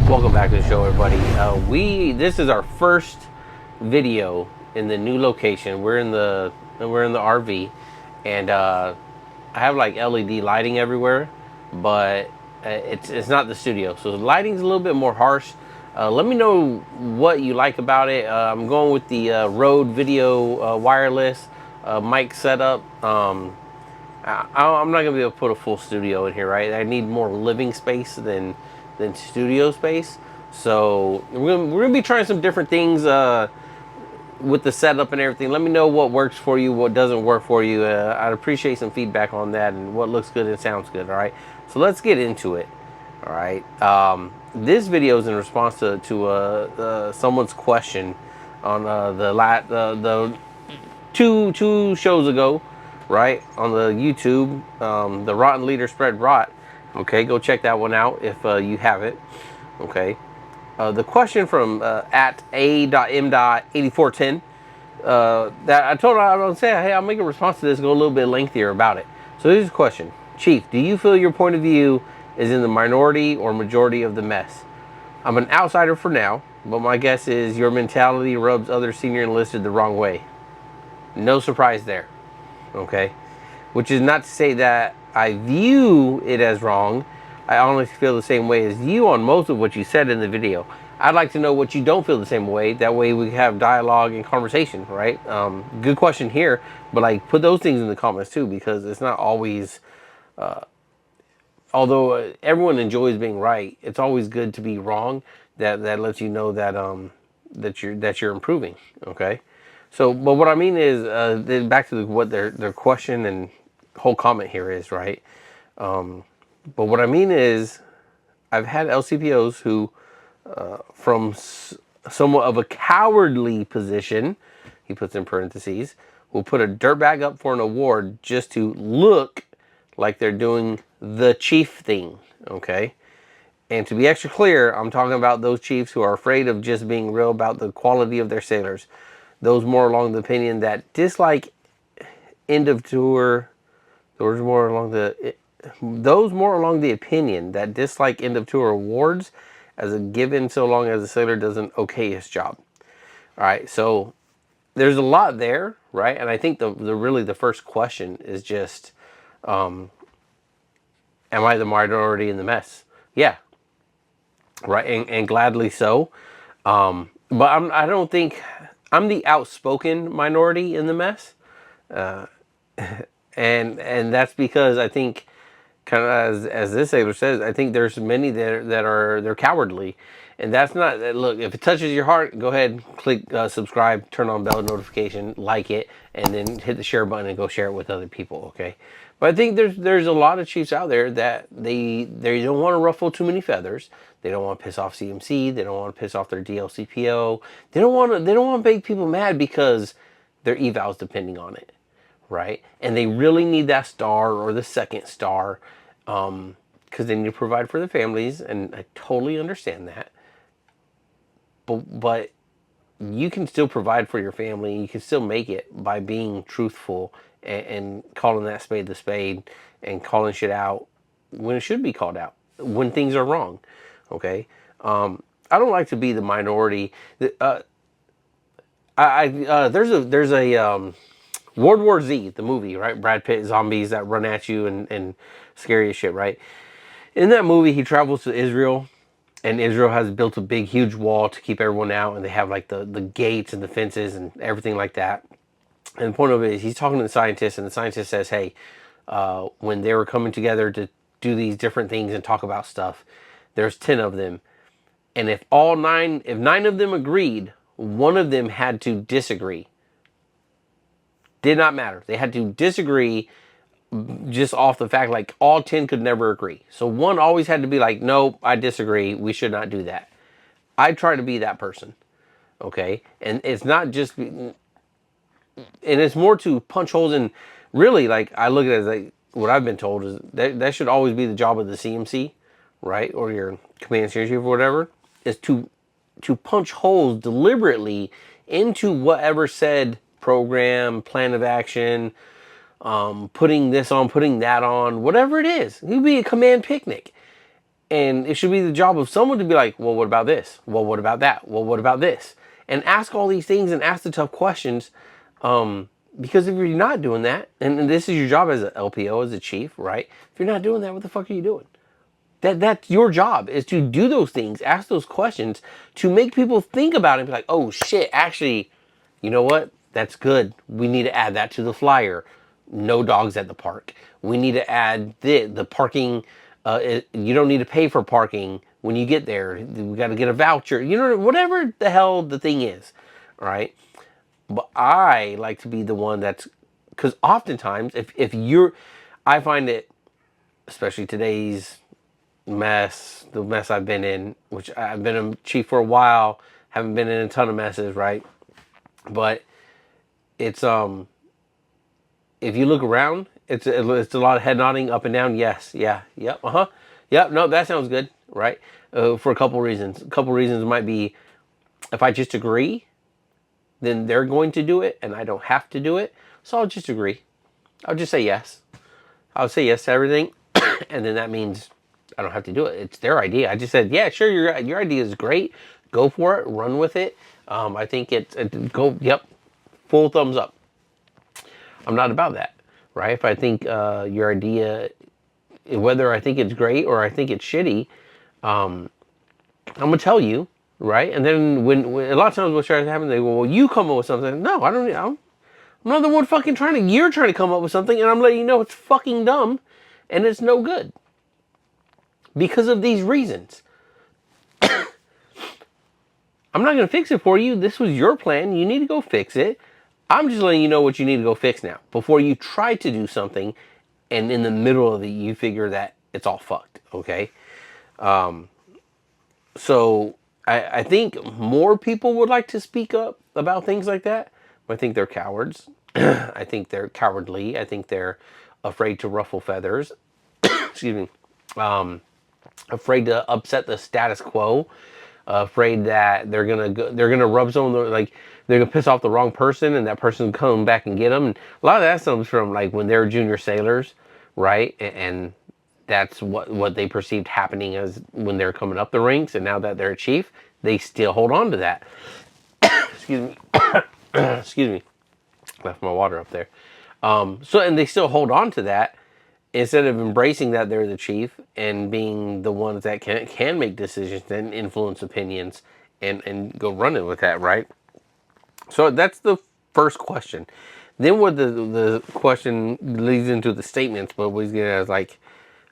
Welcome back to the show, everybody. This is our first video in the new location. We're in the RV, and I have like LED lighting everywhere, but it's not the studio, so the lighting's a little bit more harsh. Let me know what you like about it. I'm going with the Rode Video wireless mic setup. I'm not gonna be able to put a full studio in here, right? I need more living space than studio space. So we're gonna be trying some different things with the setup and everything. Let me know what works for you, what doesn't work for you. I'd appreciate some feedback on that and what looks good and sounds good. All right, so let's get into it. All right, this video is in response to someone's question on the two shows ago, right, on the YouTube, the Rotten Leader Spread Rot. Okay, go check that one out if you have it. Okay, the question from at a.m.8410 that I told her I was say, hey, I'll make a response to this, go a little bit lengthier about it. So here's the question: Chief, do you feel your point of view is in the minority or majority of the mess? I'm an outsider for now, but my guess is your mentality rubs other senior enlisted the wrong way. No surprise there. Okay, which is not to say that I view it as wrong. I honestly feel the same way as you on most of what you said in the video. I'd like to know what you don't feel the same way. That way we have dialogue and conversation, right? Good question here, but like put those things in the comments too, because it's not always, although everyone enjoys being right, it's always good to be wrong. That lets you know that that you're improving. Okay. So, but what I mean is, back to what their question and whole comment here is, right? But what I mean is, I've had LCPOs who, from somewhat of a cowardly position, he puts in parentheses, will put a dirtbag up for an award just to look like they're doing the chief thing, okay? And to be extra clear, I'm talking about those chiefs who are afraid of just being real about the quality of their sailors. Those more along the opinion that dislike end of tour, those more along the opinion that dislike end of tour awards as a given so long as the sailor does an okay-ish job. All right, so there's a lot there, right? And I think the really the first question is just, am I the minority in the mess? Yeah, right, and gladly so. But I don't think I'm the outspoken minority in the mess, and that's because I think, kind of as this sailor says, I think there's many that are they're cowardly, and that's not. Look, if it touches your heart, go ahead, click subscribe, turn on bell notification, like it, and then hit the share button and go share it with other people. Okay. But I think there's a lot of chiefs out there that they don't want to ruffle too many feathers. They don't want to piss off CMC. They don't want to piss off their DLCPO. They don't want to make people mad because their eval's depending on it, right? And they really need that star or the second star, because they need to provide for their families, and I totally understand that. But you can still provide for your family. You can still make it by being truthful and calling that spade the spade and calling shit out when it should be called out, when things are wrong. Okay. I don't like to be the minority. There's a World War Z, the movie, right? Brad Pitt, zombies that run at you and scary as shit, right? In that movie, he travels to Israel, and Israel has built a big, huge wall to keep everyone out, and they have like the gates and the fences and everything like that. And the point of it is, he's talking to the scientist, and the scientist says, hey, when they were coming together to do these different things and talk about stuff, there's 10 of them. And if nine of them agreed, one of them had to disagree. Did not matter. They had to disagree just off the fact, like all 10 could never agree. So one always had to be like, nope, I disagree. We should not do that. I try to be that person. Okay. And it's not just, and it's more to punch holes in. Really, like I look at it as like, what I've been told is that should always be the job of the CMC, right? Or your command series chief or whatever, is to punch holes deliberately into whatever said program, plan of action, putting this on, putting that on, whatever it is. It could be a command picnic. And it should be the job of someone to be like, well, what about this? Well, what about that? Well, what about this? And ask all these things and ask the tough questions. Because if you're not doing that, and this is your job as an LPO, as a chief, right? If you're not doing that, what the fuck are you doing? That's your job, is to do those things, ask those questions, to make people think about it and be like, oh shit, actually, you know what? That's good. We need to add that to the flyer. No dogs at the park. We need to add the parking. You don't need to pay for parking when you get there. We got to get a voucher. You know, whatever the hell the thing is, right? But I like to be the one that's, because oftentimes, if you're, I find it, especially today's mess, the mess I've been in, which I've been a chief for a while, haven't been in a ton of messes, right? But it's if you look around, it's a lot of head nodding up and down. Yes, yeah, yep, yep. No, that sounds good, right? For a couple reasons. A couple reasons might be, if I just agree, then they're going to do it, and I don't have to do it. So I'll just agree. I'll just say yes. I'll say yes to everything, and then that means I don't have to do it. It's their idea. I just said, yeah, sure, your idea is great. Go for it. Run with it. I think go. Yep, full thumbs up. I'm not about that, right? If I think your idea, whether I think it's great or I think it's shitty, I'm gonna tell you, right? And then when a lot of times what tries to happen, they go, well, you come up with something. No, I don't. I'm not the one fucking trying to. You're trying to come up with something, and I'm letting you know it's fucking dumb, and it's no good because of these reasons. I'm not gonna fix it for you. This was your plan. You need to go fix it. I'm just letting you know what you need to go fix now before you try to do something and in the middle of it you figure that it's all fucked, okay? So I think more people would like to speak up about things like that, but I think they're cowards. I think they're cowardly. I think they're afraid to ruffle feathers. Excuse me. Afraid to upset the status quo. Afraid that they're gonna rub someone, like they're gonna piss off the wrong person, and that person come back and get them. And a lot of that comes from like when they're junior sailors, right? And that's what they perceived happening as when they're coming up the ranks. And now that they're a chief, they still hold on to that. Excuse me. Excuse me. Left my water up there. And they still hold on to that instead of embracing that they're the chief and being the ones that can make decisions and influence opinions and go running with that, right? So that's the first question. Then what the question leads into the statements, but what he's getting at is like,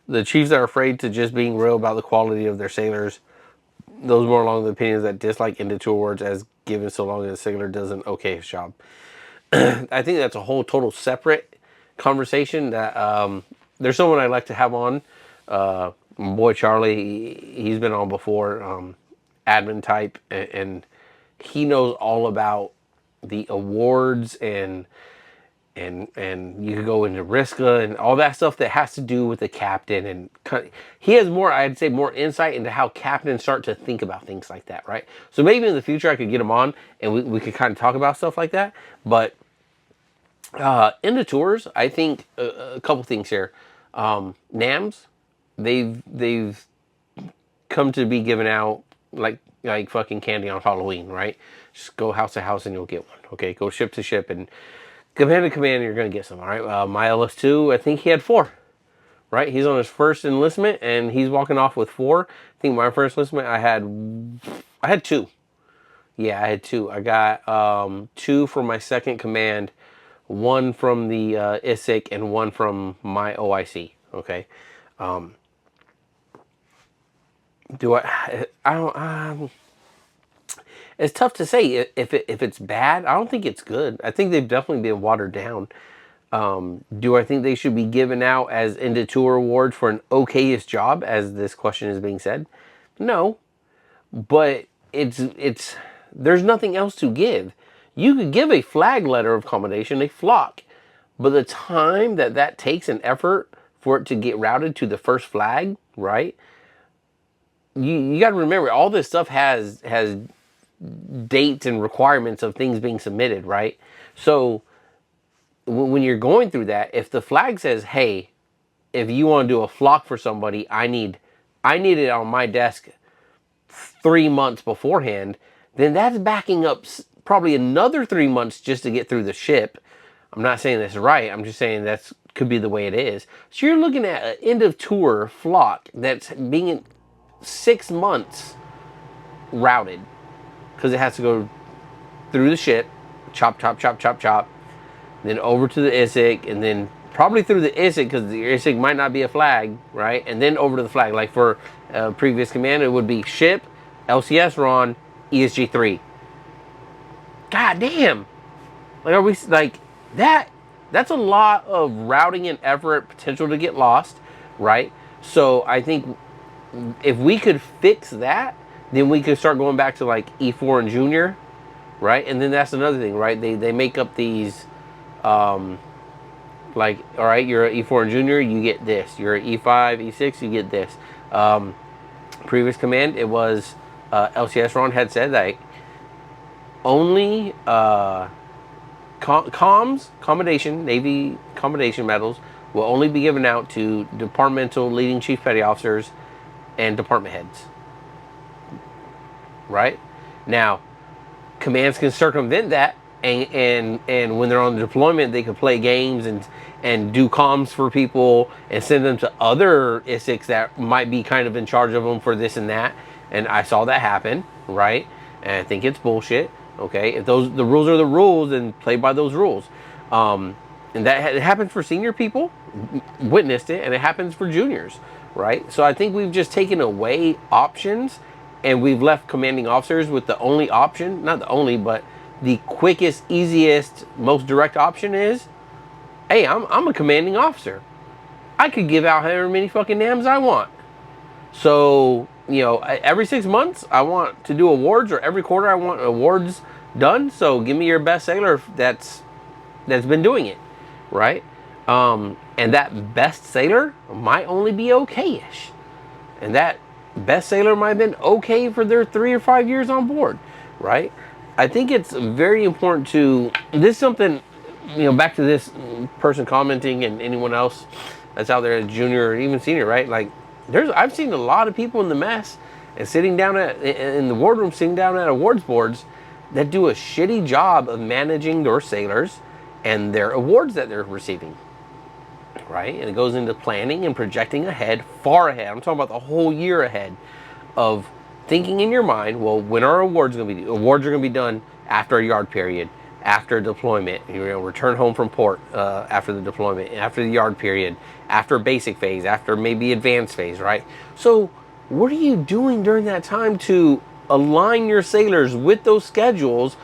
the chiefs are afraid to just being real about the quality of their sailors. Those more along the opinions that dislike into two words as given so long as the sailor does an okay job. I think that's a whole total separate conversation that there's someone I'd like to have on. My boy Charlie, he's been on before, admin type, and he knows all about the awards and you could go into Riska and all that stuff that has to do with the captain, and he has more, I'd say, more insight into how captains start to think about things like that, right? So maybe in the future I could get him on and we could kind of talk about stuff like that. But in the tours, I think a couple things here. NAMs, they've come to be given out like fucking candy on Halloween, right? Just go house to house and you'll get one. Okay, go ship to ship and command to command, you're gonna get some. All right. My LS2, I think he had 4. Right, he's on his first enlistment and he's walking off with 4. I think my first enlistment, I had 2. Yeah, I had 2. I got 2 from my second command, 1 from the ISIC, and 1 from my OIC. Okay. Do I don't. It's tough to say if it's bad. I don't think it's good. I think they've definitely been watered down. Do I think they should be given out as into tour awards for an okayest job, as this question is being said? No, but it's there's nothing else to give. You could give a flag letter of commendation, a flock, but the time that takes and effort for it to get routed to the first flag, right? You got to remember, all this stuff has dates and requirements of things being submitted, right? So when you're going through that, if the flag says, hey, if you want to do a flock for somebody, I need I need it on my desk 3 months beforehand, then that's backing up probably another 3 months just to get through the ship. I'm not saying that's right. I'm just saying that's could be the way it is. So you're looking at an end of tour flock that's being 6 months routed because it has to go through the ship, chop, chop, chop, chop, chop, then over to the ISIC, and then probably through the ISIC because the ISIC might not be a flag, right? And then over to the flag. Like for previous command, it would be ship, LCS RON, ESG 3. God damn. Like, are we like that? That's a lot of routing and effort, potential to get lost, right? So I think if we could fix that, then we could start going back to like E4 and junior, right? And then that's another thing, right? They make up these, like, all right, you're an E4 and junior, you get this. You're an E5, E6, you get this. Previous command, it was LCS Ron had said that only comms, commendation, Navy commendation medals will only be given out to departmental leading chief petty officers and department heads. Right? Now, commands can circumvent that, and when they're on the deployment, they can play games and do comms for people and send them to other ISICs that might be kind of in charge of them for this and that. And I saw that happen, right? And I think it's bullshit. Okay, if the rules are the rules, then play by those rules. And that it happens for senior people, witnessed it, and it happens for juniors, right? So I think we've just taken away options, and we've left commanding officers with the only option, not the only, but the quickest, easiest, most direct option is, hey, I'm a commanding officer. I could give out however many fucking NAMs I want. So, you know, every 6 months I want to do awards, or every quarter I want awards done. So give me your best sailor that's been doing it, right? And that best sailor might only be okay-ish. And that best sailor might have been okay for their 3 or 5 years on board, right? I think it's very important to, this is something, you know, back to this person commenting and anyone else that's out there, junior or even senior, right? Like, I've seen a lot of people in the mess and sitting down in the wardroom, sitting down at awards boards that do a shitty job of managing their sailors and their awards that they're receiving, right? And it goes into planning and projecting ahead, far ahead. I'm talking about the whole year ahead of thinking in your mind, well, when are awards going to be? Awards are going to be done after a yard period, after deployment, you know, return home from port after the deployment, after the yard period, after basic phase, after maybe advanced phase, right? So what are you doing during that time to align your sailors with those schedules?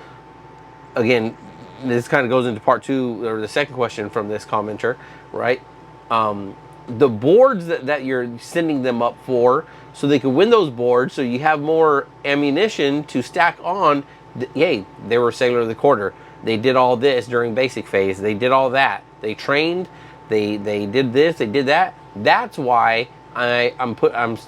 Again, this kind of goes into part two, or the second question from this commenter, right? The boards that you're sending them up for, so they can win those boards, so you have more ammunition to stack on. Yay, they were sailor of the quarter. They did all this during basic phase. They did all that. They trained. They did this. They did that. That's why I'm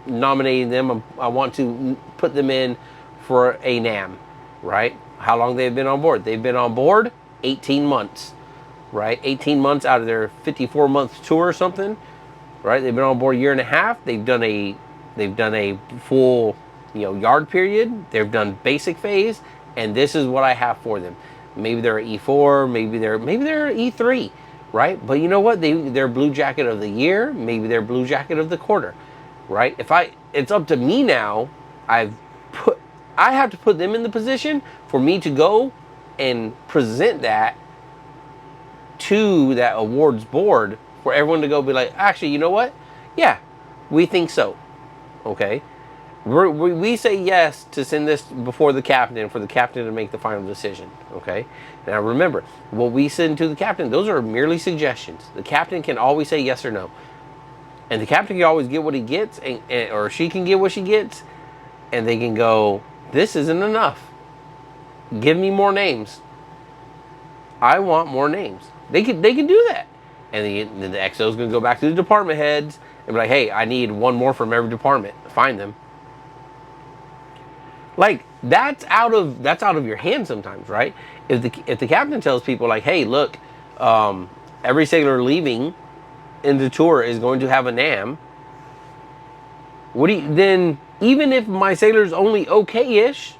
nominating them. I want to put them in for a NAM, right? How long they've been on board? They've been on board 18 months, right? 18 months out of their 54-month tour or something, right? They've been on board a year and a half. They've done a full, you know, yard period. They've done basic phase, and this is what I have for them. Maybe they're E4, maybe they're E3, right? But you know what? They're blue jacket of the year. Maybe they're blue jacket of the quarter, right? It's up to me now. I have to put them in the position for me to go and present that to that awards board for everyone to go be like, actually, you know what? Yeah, we think so. Okay. We say yes to send this before the captain for the captain to make the final decision. Okay. Now remember, what we send to the captain, those are merely suggestions. The captain can always say yes or no. And the captain can always get what he gets, or she can get what she gets, and they can go, this isn't enough. Give me more names. I want more names. They can do that. And then the XO is going to go back to the department heads and be like, hey, I need one more from every department. Find them. Like, that's out of your hands sometimes, right? If the captain tells people like, hey, look, every sailor leaving in the tour is going to have a NAM, What do you then? Even if my sailor's only okay-ish,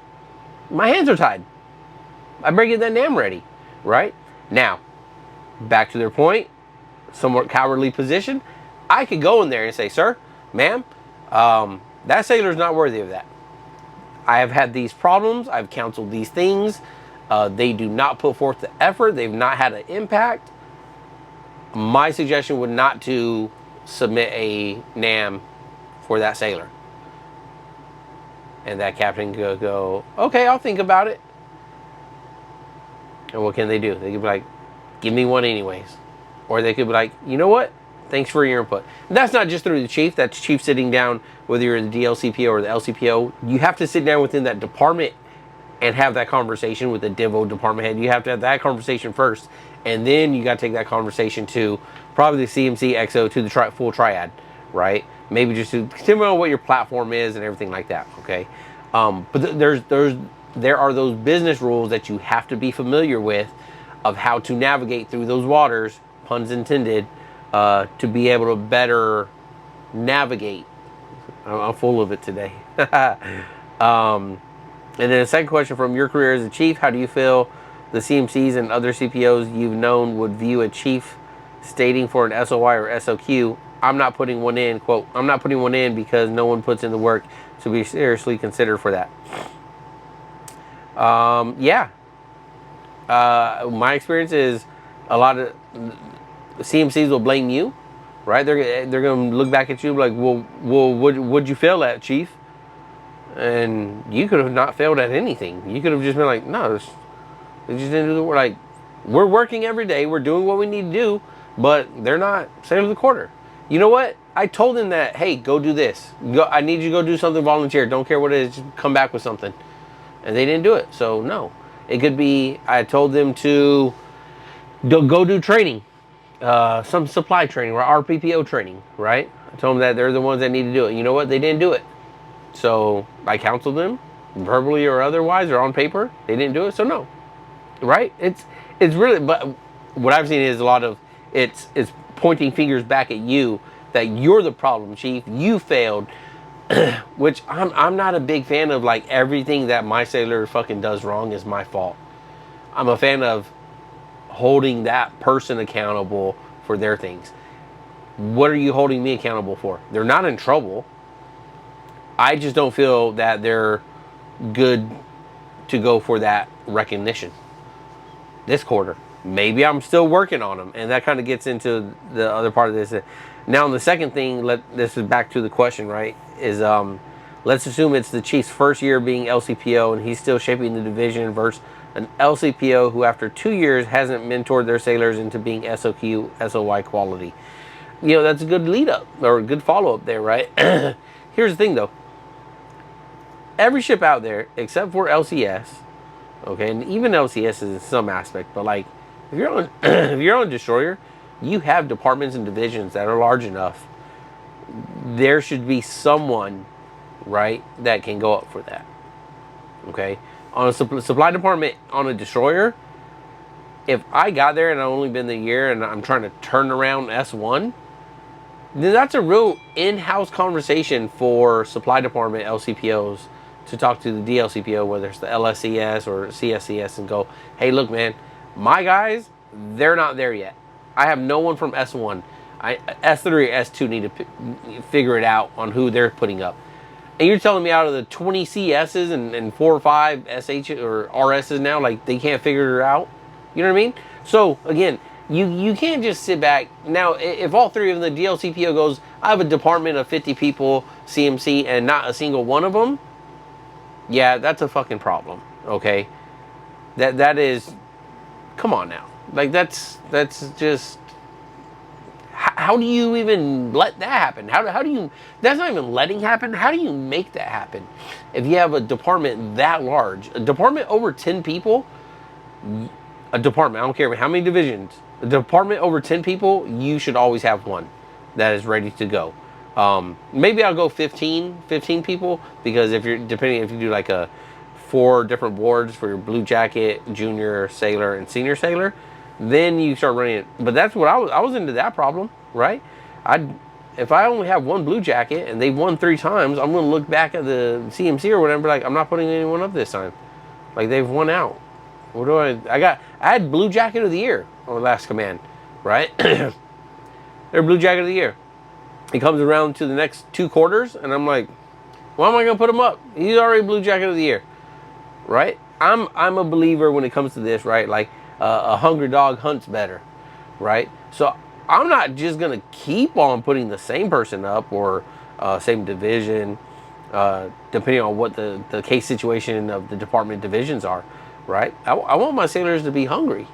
my hands are tied. I better get that NAM ready, right? Now, back to their point, somewhat cowardly position. I could go in there and say, sir, ma'am, that sailor's not worthy of that. I have had these problems. I've counseled these things. They do not put forth the effort. They've not had an impact. My suggestion would not to submit a NAM for that sailor. And that captain could go, okay, I'll think about it. And what can they do? They could be like, give me one anyways. Or they could be like, you know what? Thanks for your input. And that's not just through the chief. That's chief sitting down, whether you're the DLCPO or the LCPO. You have to sit down within that department and have that conversation with the Divo department head. You have to have that conversation first. And then you got to take that conversation to probably the CMC XO to the full triad, right? Maybe just to depending on what your platform is and everything like that, okay? But there are those business rules that you have to be familiar with of how to navigate through those waters, puns intended, to be able to better navigate. I'm full of it today. And then the second question, from your career as a chief, how do you feel the CMCs and other CPOs you've known would view a chief stating for an SOI or SOQ, I'm not putting one in, quote, I'm not putting one in because no one puts in the work to be seriously considered for that? Yeah. My experience is a lot of CMCs will blame you, right? They're going to look back at you like, well, what'd you fail at, chief? And you could have not failed at anything. You could have just been like, no, they just didn't do the work. Like, we're working every day. We're doing what we need to do, but they're not sailor of the quarter. You know what? I told them that, hey, go do this. Go, I need you to go do something volunteer. Don't care what it is. Just come back with something. And they didn't do it. So, no. It could be, I told them to go do training. Some supply training or RPPO training, right? I told them that they're the ones that need to do it. You know what? They didn't do it. So I counseled them, verbally or otherwise, or on paper. They didn't do it, so no. Right? It's really, but what I've seen is a lot of it's pointing fingers back at you that you're the problem, chief. You failed, which I'm not a big fan of. Like, everything that my sailor fucking does wrong is my fault. I'm a fan of holding that person accountable for their things. What are you holding me accountable for? They're not in trouble. I just don't feel that they're good to go for that recognition this quarter. Maybe I'm still working on them, and that kind of gets into the other part of this. Now, the second thing, this is back to the question, right? Is let's assume it's the chief's first year being LCPO, and he's still shaping the division versus an LCPO who, after 2 years, hasn't mentored their sailors into being SOQ, SOY quality. You know, that's a good lead up or a good follow up there, right? Here's the thing, though. Every ship out there, except for LCS, okay, and even LCS is in some aspect, but like, if you're on if you're on a destroyer, you have departments and divisions that are large enough. There should be someone, right, that can go up for that. Okay, on a supply department on a destroyer, if I got there and I've only been the year and I'm trying to turn around S1, then that's a real in-house conversation for supply department LCPOs to talk to the DLCPO, whether it's the LSCS or CSCS, and go, hey, look, man, my guys, they're not there yet. I have no one from S1. S3 or S2 need to figure it out on who they're putting up. And you're telling me out of the 20 CSs and 4 or 5 SH or RSs now, like, they can't figure it out? You know what I mean? So, again, you can't just sit back. Now, if all three of them, the DLCPO goes, I have a department of 50 people, CMC, and not a single one of them, yeah, that's a fucking problem, okay? That is, come on now. Like, that's just, how do you even let that happen? How do you, that's not even letting happen. How do you make that happen? If you have a department that large, a department over 10 people, a department, I don't care how many divisions, a department over 10 people, you should always have one that is ready to go. Maybe I'll go 15 people, because if you do like a 4 different boards for your blue jacket, junior sailor, and senior sailor, then you start running it. But that's what I was into that problem, right? if I only have one blue jacket and they've won 3 times, I'm going to look back at the CMC or whatever and be like, I'm not putting anyone up this time. Like, they've won out. What do I had blue jacket of the year on the last command, right? They're blue jacket of the year. He comes around to the next 2 quarters, and I'm like, why am I going to put him up? He's already blue jacket of the year, right? I'm a believer when it comes to this, right? Like, a hungry dog hunts better, right? So I'm not just going to keep on putting the same person up or same division, depending on what the case situation of the department divisions are, right? I want my sailors to be hungry,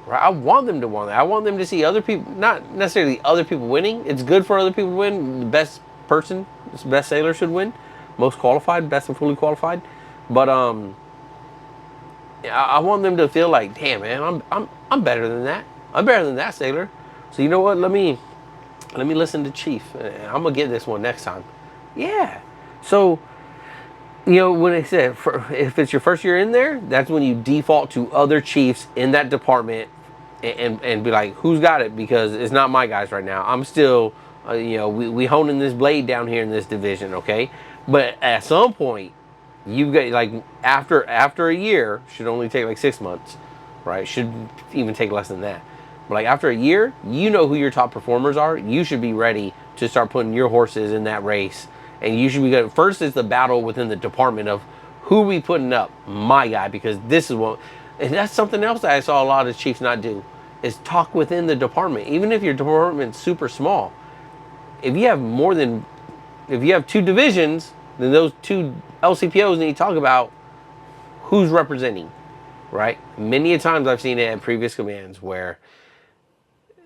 right? I want them to want that. I want them to see other people, not necessarily other people winning. It's good for other people to win. The best person, the best sailor should win. Most qualified, best and fully qualified. But I want them to feel like, damn man, I'm better than that. I'm better than that sailor. So you know what? Let me listen to Chief. I'm gonna get this one next time. Yeah. So when they said if it's your first year in there, that's when you default to other chiefs in that department and be like, who's got it? Because it's not my guys right now. I'm still, we honing this blade down here in this division, okay? But at some point, you've got like after a year, should only take like 6 months, right? Should even take less than that. But like after a year, you know who your top performers are. You should be ready to start putting your horses in that race. And you should be good. First is the battle within the department of who we putting up, my guy, because this is what, and that's something else that I saw a lot of chiefs not do, is talk within the department. Even if your department's super small, if you have 2 divisions, then those 2 LCPOs need to talk about who's representing, right? Many a times I've seen it at previous commands where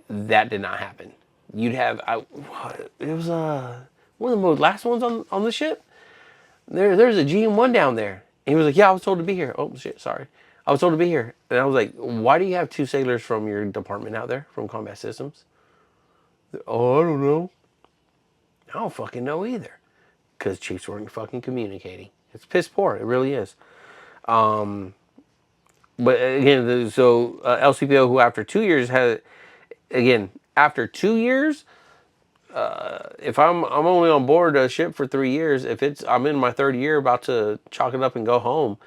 that did not happen. You'd have, it was one of the most last ones on the ship. There's a GM1 down there. And he was like, yeah, I was told to be here. Oh shit, sorry. I was told to be here. And I was like, why do you have 2 sailors from your department out there from combat systems? Oh, I don't know. I don't fucking know either. Because chiefs weren't fucking communicating. It's piss poor. It really is. But again, so LCPO who after 2 years had, again, after 2 years, if I'm only on board a ship for 3 years, if I'm in my 3rd year about to chalk it up and go home,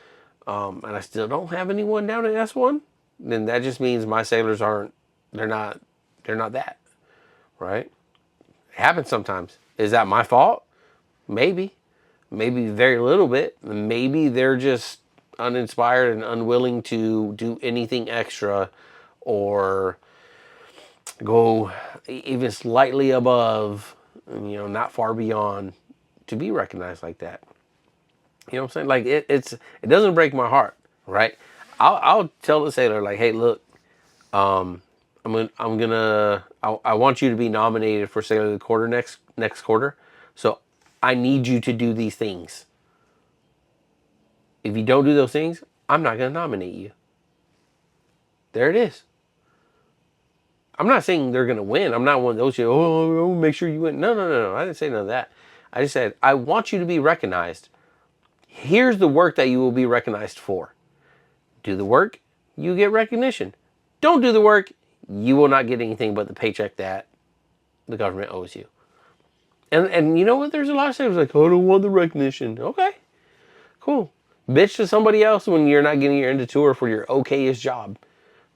and I still don't have anyone down at S1, then that just means my sailors they're not that, right? It happens sometimes. Is that my fault? Maybe very little bit. Maybe they're just uninspired and unwilling to do anything extra or go even slightly above, not far beyond to be recognized like that. You know what I'm saying? Like it doesn't break my heart, right? I'll tell the sailor like, hey, look, I want you to be nominated for Sailor of the Quarter next quarter. So I need you to do these things. If you don't do those things, I'm not going to nominate you. There it is. I'm not saying they're going to win. I'm not one of those, make sure you win. No. I didn't say none of that. I just said, I want you to be recognized. Here's the work that you will be recognized for. Do the work, you get recognition. Don't do the work, you will not get anything but the paycheck that the government owes you. And you know what? There's a lot of sailors like, I don't want the recognition. Okay, cool. Bitch to somebody else when you're not getting your end of tour for your okayest job,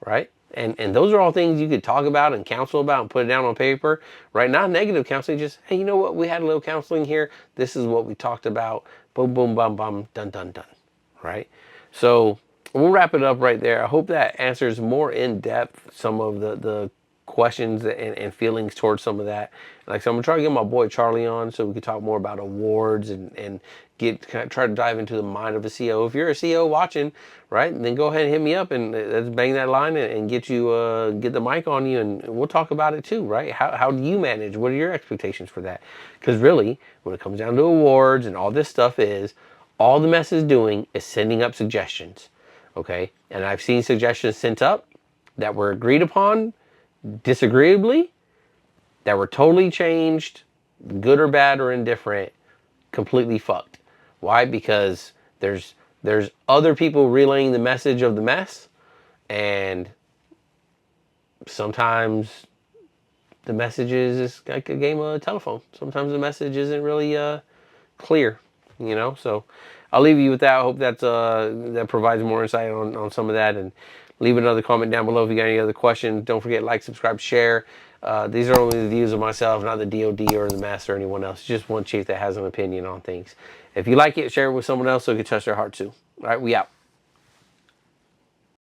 right? And those are all things you could talk about and counsel about and put it down on paper, right? Not negative counseling, just, hey, you know what? We had a little counseling here. This is what we talked about. Boom, boom, bum, bum, done, done, done, right? So we'll wrap it up right there. I hope that answers more in depth some of the questions and feelings towards some of that. Like, so I'm gonna try to get my boy Charlie on so we can talk more about awards and try to dive into the mind of a CO. If you're a CO watching, right, then go ahead and hit me up and let's bang that line and get the mic on you and we'll talk about it too, right? How do you manage? What are your expectations for that? Because really, when it comes down to awards and all this stuff all the mess is doing is sending up suggestions, okay? And I've seen suggestions sent up that were agreed upon disagreeably, that were totally changed, good or bad or indifferent, completely fucked. Why? Because there's other people relaying the message of the mess, and sometimes the message is like a game of telephone. Sometimes the message isn't really clear, you know. So I'll leave you with that. I hope that provides more insight on some of that. And leave another comment down below if you got any other questions. Don't forget, like, subscribe, share. These are only the views of myself, not the DOD or the master or anyone else. Just one chief that has an opinion on things. If you like it, share it with someone else so it can touch their heart too. All right, we out.